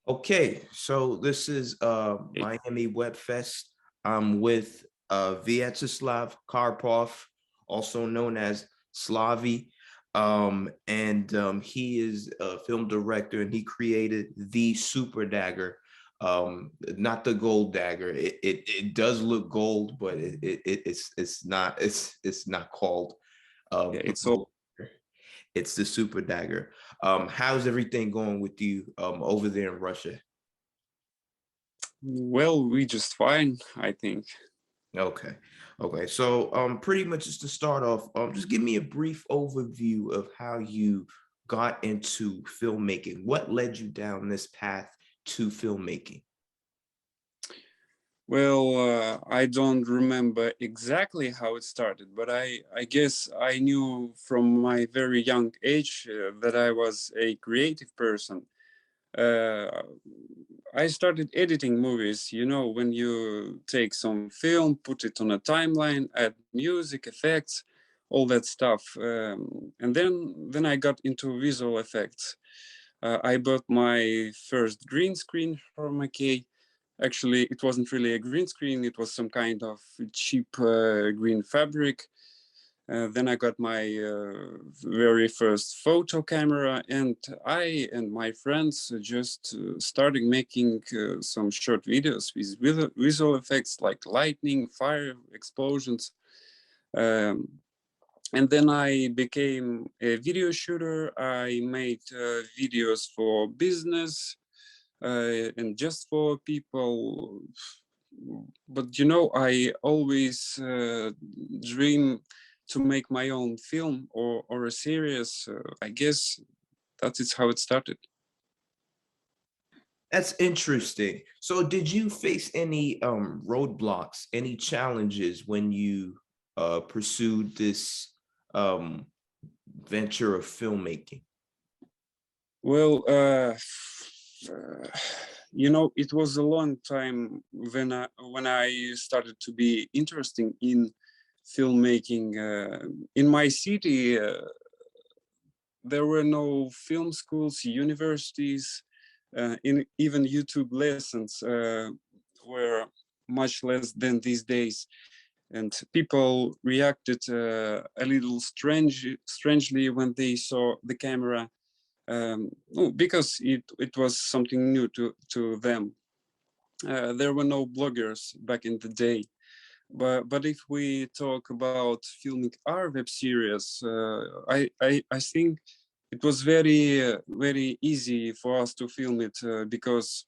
Okay, so this is Hey. Miami Web Fest. I'm with Vyacheslav Karpov, also known as Slavi. And he is a film director and he created the Super Dagger. Not the gold dagger. It does look gold, but it's not called Yeah, the it's all gold dagger. It's the Super Dagger. How's everything going with you over there in Russia? well, we just fine, I think. Okay. Okay. So pretty much just to start off, just give me a brief overview of how you got into filmmaking. What led you down this path to filmmaking? Well, I don't remember exactly how it started, but I guess I knew from my very young age that I was a creative person. Uh, I started editing movies, when you take some film, put it on a timeline, add music, effects, all that stuff. And then I got into visual effects. I bought my first green screen from Ikea. Actually, it wasn't really a green screen, it was some kind of cheap green fabric. Then I got my very first photo camera, and I and my friends just started making some short videos with visual effects like lightning, fire, explosions. Um, and then I became a video shooter. I made videos for business and just for people. But I always dream to make my own film or a series. I guess that is how it started. That's interesting. So did you face any roadblocks, any challenges when you pursued this um venture of filmmaking? Well, it was a long time when I started to be interested in filmmaking. In my city, there were no film schools, universities, even YouTube lessons were much less than these days. And people reacted a little strangely when they saw the camera, because it was something new to them. There were no bloggers back in the day. But if we talk about filming our web series, I think it was very easy for us to film it because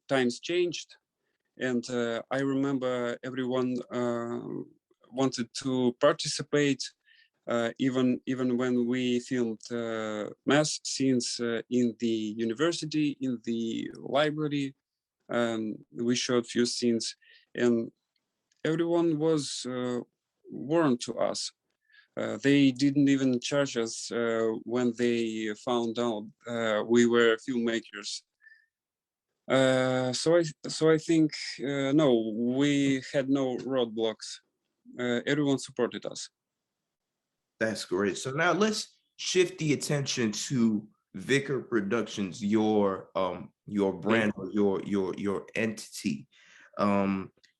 times changed, and I remember everyone wanted to participate, even when we filmed mass scenes in the university, in the library. We shot few scenes, and everyone was warm to us. They didn't even charge us when they found out we were filmmakers. So I think no, we had no roadblocks. Everyone supported us. That's great. So now let's shift the attention to Vicar Productions, your Okay. brand or your entity.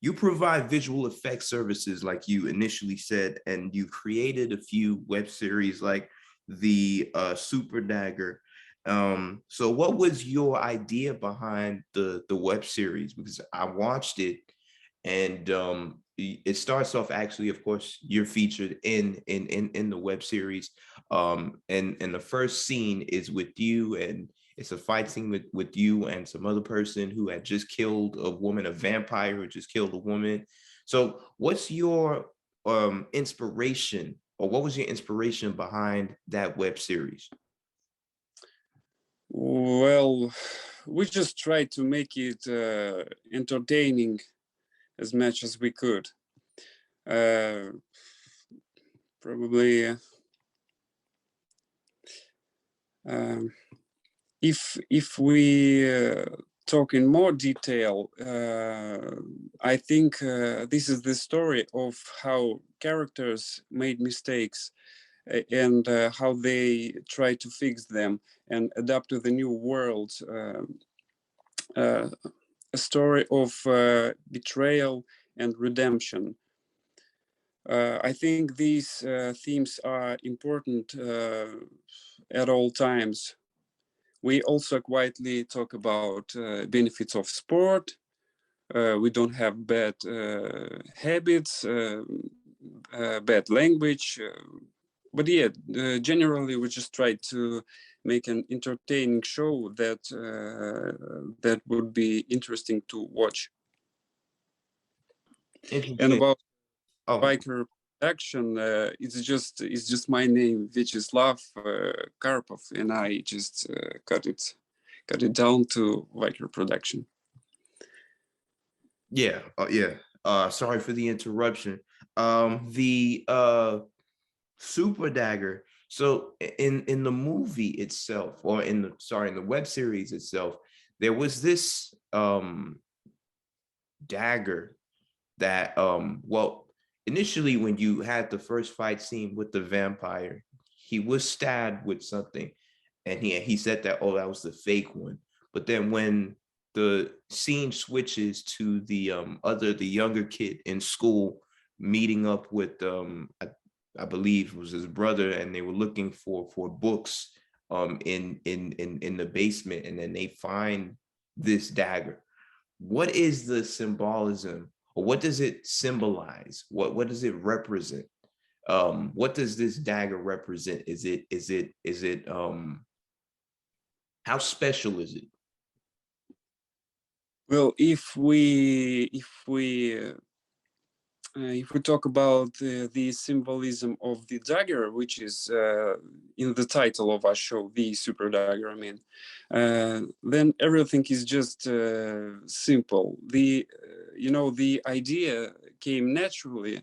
You provide visual effects services like you initially said, and you created a few web series like the Super Dagger. So what was your idea behind the web series? Because I watched it and it starts off actually, of course, you're featured in the web series, and the first scene is with you, and it's a fight scene with you and some other person who had just killed a woman, a vampire who just killed a woman. So what's your inspiration, or what was your inspiration behind that web series? Well, we just tried to make it entertaining as much as we could. Uh, Probably, um, if we talk in more detail, I think this is the story of how characters made mistakes and how they try to fix them and adapt to the new world. A story of betrayal and redemption. I think these themes are important at all times. We also quietly talk about benefits of sport. We don't have bad habits, bad language. But yeah, generally we just try to make an entertaining show that that would be interesting to watch. And Interesting. about Oh, VIKAR Production, it's just my name, Vyacheslav Karpov, and I just cut it down to VIKAR Production. yeah. Yeah. Sorry for the interruption. The Super Dagger. So in the movie itself, or in the web series itself, there was this dagger that well, initially when you had the first fight scene with the vampire, he was stabbed with something, and he said that, oh, that was the fake one. But then when the scene switches to the younger kid in school meeting up with I believe it was his brother, and they were looking for books in the basement, and then they find this dagger. What is the symbolism, or what does it symbolize? What does it represent? What does this dagger represent? Is it how special is it? Well, if we talk about the symbolism of the dagger, which is in the title of our show, the Super Dagger, I mean, then everything is just simple. The idea came naturally.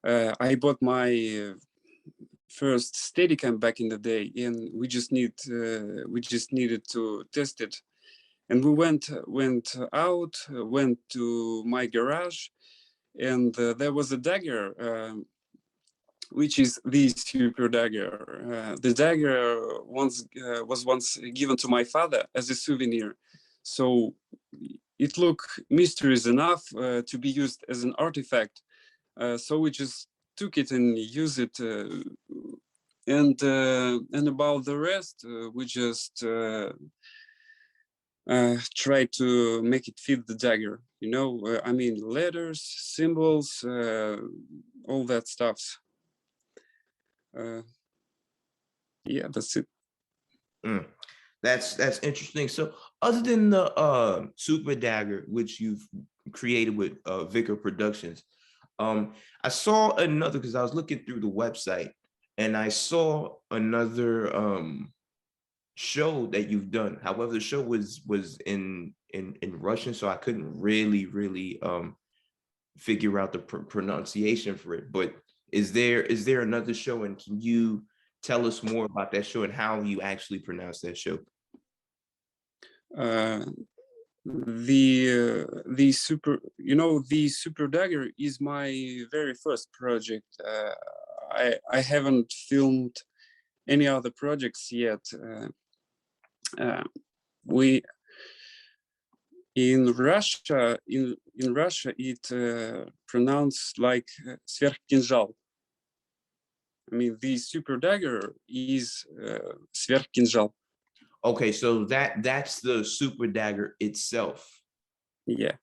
I bought my first Steadicam back in the day, and we just needed to test it, and we went out, went to my garage, and there was a dagger, which is the Super Dagger. The dagger was once given to my father as a souvenir, so it looked mysterious enough to be used as an artifact. So we just took it and used it. And about the rest, we just try to make it fit the dagger. I mean, letters, symbols, all that stuff. Yeah, that's it. Mm. That's interesting. So other than the Super Dagger, which you've created with VIKAR Productions, I saw another, because I was looking through the website, and I saw another show that you've done. However, the show was in Russian, so I couldn't really figure out the pronunciation for it. But is there another show, and can you tell us more about that show and how you actually pronounce that show? The Super Dagger is my very first project. I haven't filmed any other projects yet. We in Russia it pronounced like сверхкинжал. I mean, the Super Dagger is сверхкинжал. Okay, so that's the Super Dagger itself. Yeah.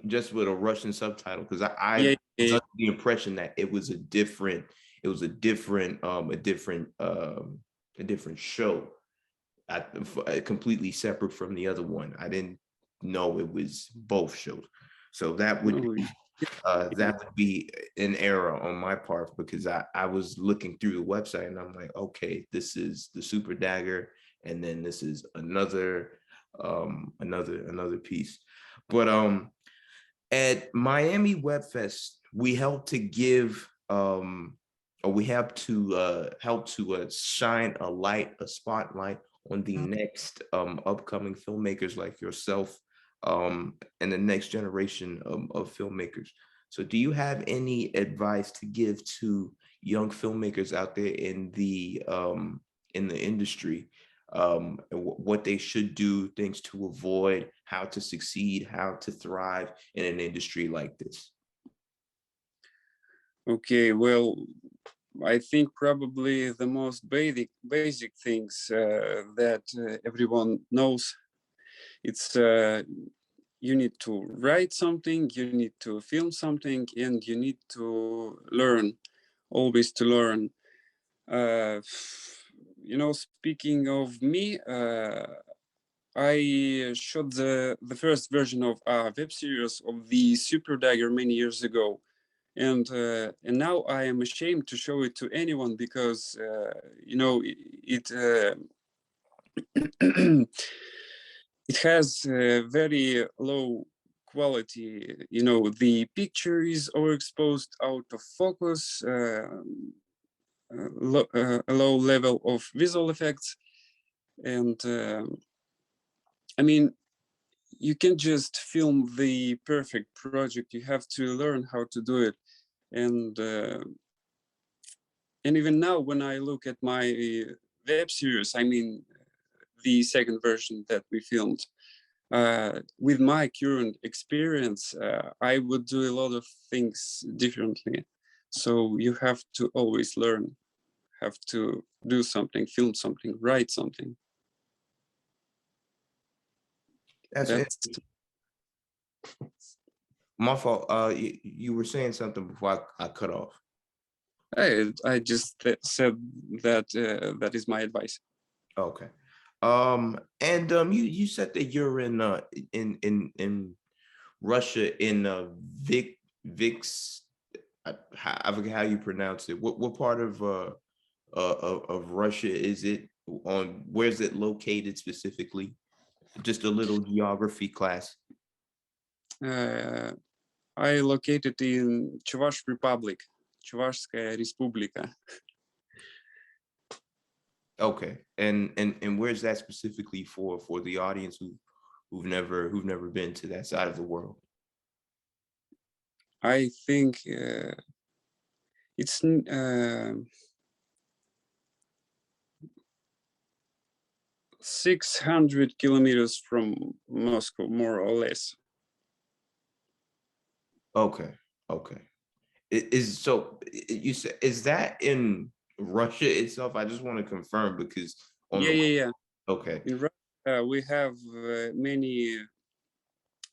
Just with a Russian subtitle, because Yeah. was under the impression that it was a different show, completely separate from the other one. I didn't know it was both shows, so that would be an error on my part, because I was looking through the website and I'm like, okay, this is the Super Dagger, and then this is another piece. But at Miami Web Fest, we help to give or we have to help to shine a spotlight on the next upcoming filmmakers like yourself, and the next generation of filmmakers. So do you have any advice to give to young filmmakers out there in the industry, what they should do, things to avoid, how to succeed, how to thrive in an industry like this? Okay, well, I think probably the most basic things that everyone knows, it's you need to write something, you need to film something, and you need to learn, always to learn. You know, speaking of me, I shot the first version of a web series of the Superdagger many years ago, and now I am ashamed to show it to anyone because you know it it has very low quality. You know, the picture is overexposed, out of focus, a low level of visual effects, and I mean, you can just film the perfect project. You have to learn how to do it, and even now, when I look at my web series, I mean, the second version that we filmed, with my current experience, I would do a lot of things differently. So you have to always learn, have to do something, film something, write something. That's it. That's My fault. You were saying something before I cut off. I just said that that is my advice. Okay. And you said that you're in Russia in Vix. I forget how you pronounce it. What part of Russia is it? On where's it located specifically? Just a little geography class. I located in Chuvash Republic, Chuvashskaya Respublika. Okay, and where's that specifically for the audience who've never been to that side of the world? I think it's 600 kilometers from Moscow, more or less. Okay, okay. Is so you said, is that in Russia itself? I just want to confirm because on Yeah, the yeah, yeah. okay, In Russia, we have many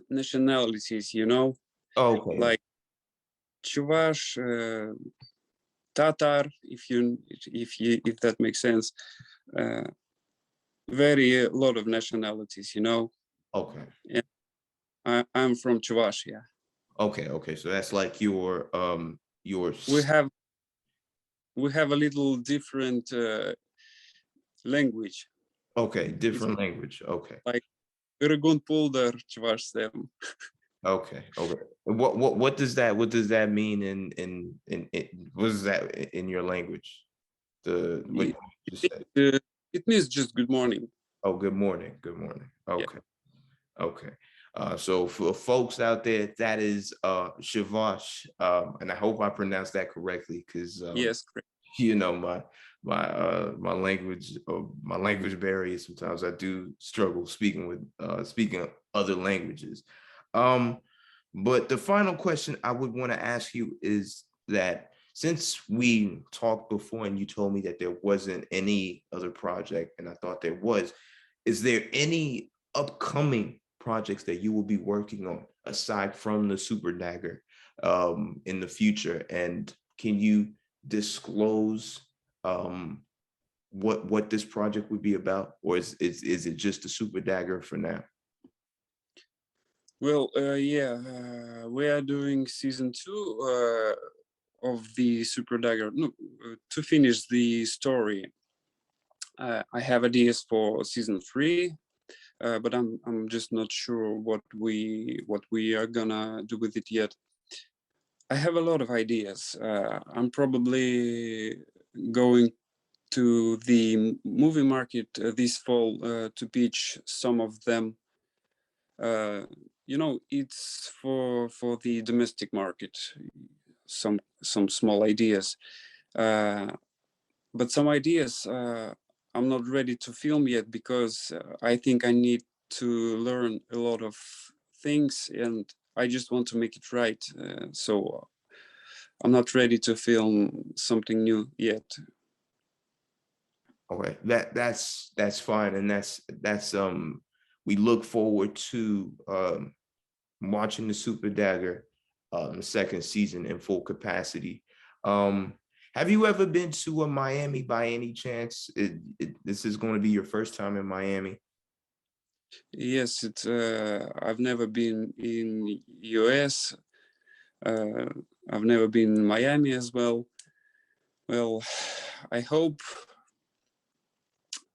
nationalities, you know, okay, like Chuvash, Tatar, if that makes sense. Uh, very lot of nationalities, you know. okay, And I'm from Chuvashia. okay, okay. So that's like your We have a little different language. okay, It's different language. Okay, like Iragun Puldar Chuvashsem. okay, okay. What does that mean in what is that in your language? The what It, you just said. it means just good morning. Oh, good morning. Good morning. Yeah. Okay. Okay. So for folks out there, that is Shavash. And I hope I pronounced that correctly because Yes, correct. you know my language barriers. Sometimes I do struggle speaking other languages. Um, but the final question I would want to ask you is that since we talked before and you told me that there wasn't any other project, and I thought there was, is there any upcoming projects that you will be working on aside from the Superdagger in the future? And can you disclose what this project would be about, or is it just the Superdagger for now? Well, yeah, we are doing season 2 of the Super Dagger. No, to finish the story, I have ideas for season 3, but I'm just not sure what we are gonna do with it yet. I have a lot of ideas. I'm probably going to the movie market this fall to pitch some of them. You know, it's for the domestic market. Some small ideas. But some ideas I'm not ready to film yet, because I think I need to learn a lot of things, and I just want to make it right. So I'm not ready to film something new yet. Okay, that's fine, and that's we look forward to watching the Superdagger second season in full capacity. Um, have you ever been to Miami by any chance? This is going to be your first time in Miami. Yes, it's I've never been in US. Uh, I've never been in Miami as well. Well, I hope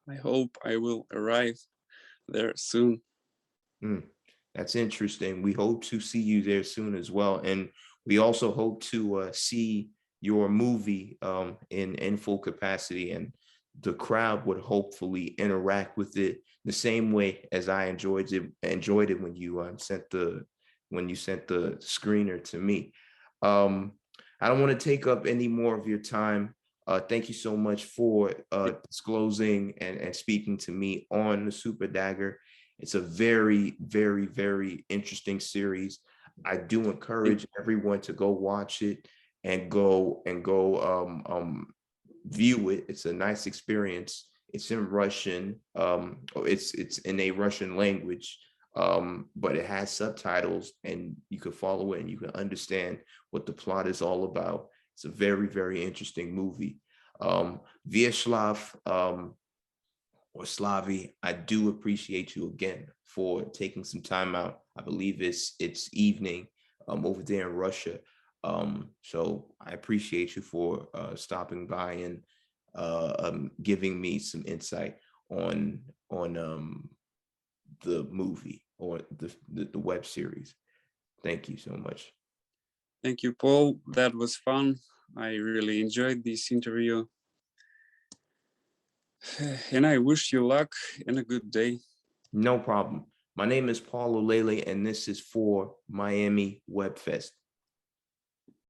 I will arrive there soon. Mm, that's interesting. We hope to see you there soon as well, and we also hope to see your movie in full capacity, and the crowd would hopefully interact with it the same way as I enjoyed it when you sent the screener to me. Um, I don't want to take up any more of your time. Thank you so much for disclosing and speaking to me on the Superdagger. It's a very, very, very interesting series. I do encourage everyone to go watch it and go view it. It's a nice experience. It's in Russian. It's in a Russian language, but it has subtitles, and you can follow it and you can understand what the plot is all about. It's a very, very interesting movie. Vyacheslav, or Slavi, I do appreciate you again for taking some time out. I believe it's evening over there in Russia. So I appreciate you for stopping by and giving me some insight on the movie or the web series. Thank you so much. Thank you, Paul. That was fun. I really enjoyed this interview. And I wish you luck and a good day. No problem. My name is Paul Olele, and this is for Miami Web Fest.